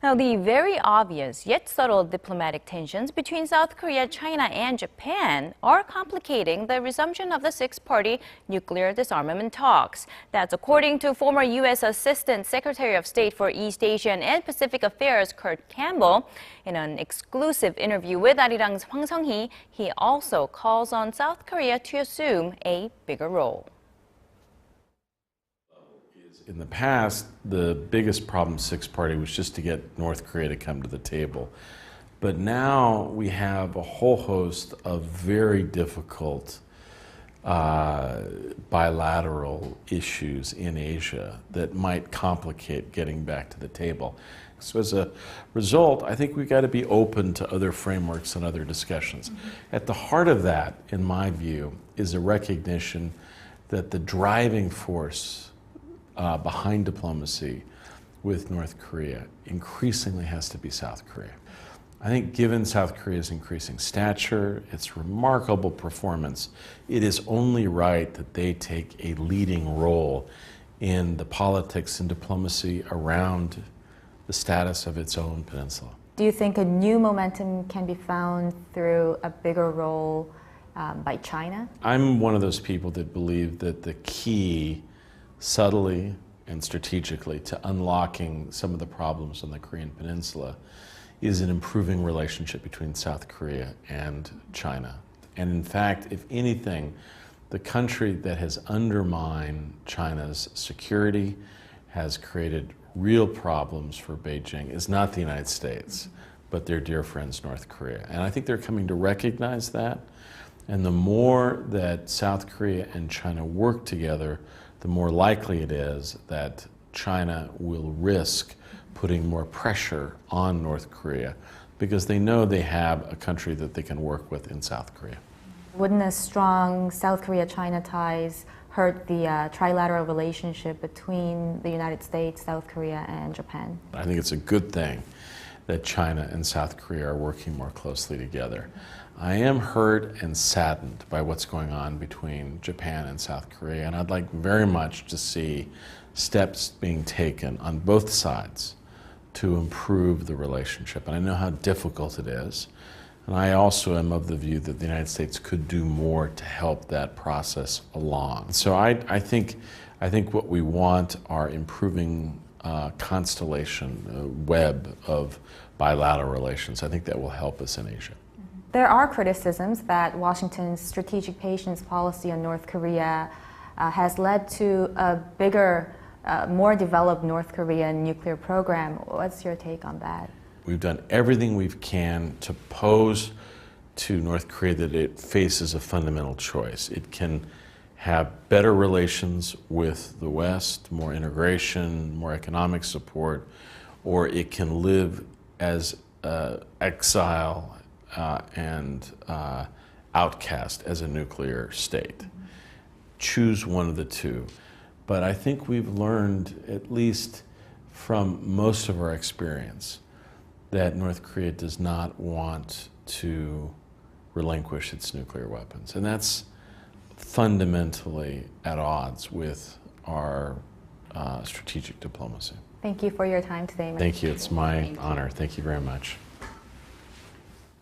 Now, the very obvious yet subtle diplomatic tensions between South Korea, China, and Japan are complicating the resumption of the six-party nuclear disarmament talks. That's according to former U.S. Assistant Secretary of State for East Asian and Pacific Affairs Kurt Campbell. In an exclusive interview with Arirang's Hwang Sung-hee, he also calls on South Korea to assume a bigger role. In the past, the biggest problem six-party was just to get North Korea to come to the table. But now we have a whole host of very difficult bilateral issues in Asia that might complicate getting back to the table. So as a result, I think we've got to be open to other frameworks and other discussions. At the heart of that, in my view, is a recognition that the driving force behind diplomacy with North Korea increasingly has to be South Korea. I think given South Korea's increasing stature, its remarkable performance, it is only right that they take a leading role in the politics and diplomacy around the status of its own peninsula. Do you think a new momentum can be found through a bigger role by China? I'm one of those people that believe that the key subtly and strategically to unlocking some of the problems on the Korean Peninsula is an improving relationship between South Korea and China. And in fact, if anything, the country that has undermined China's security, has created real problems for Beijing, is not the United States, but their dear friends North Korea. And I think they're coming to recognize that. And the more that South Korea and China work together, the more likely it is that China will risk putting more pressure on North Korea because they know they have a country that they can work with in South Korea. Wouldn't a strong South Korea-China ties hurt the trilateral relationship between the United States, South Korea, and Japan? I think it's a good thing that China and South Korea are working more closely together. I am hurt and saddened by what's going on between Japan and South Korea, and I'd like very much to see steps being taken on both sides to improve the relationship. And I know how difficult it is, and I also am of the view that the United States could do more to help that process along. So I think what we want are improving constellation, web of bilateral relations. I think that will help us in Asia. There are criticisms that Washington's strategic patience policy on North Korea has led to a bigger, more developed North Korean nuclear program. What's your take on that? We've done everything we can to pose to North Korea that it faces a fundamental choice. It can have better relations with the West, more integration, more economic support, or it can live as exile and outcast as a nuclear state. Choose one of the two. But I think we've learned, at least from most of our experience, that North Korea does not want to relinquish its nuclear weapons. And that's fundamentally at odds with our strategic diplomacy. Thank you for your time today. Thank you. It's my honor. Thank you very much.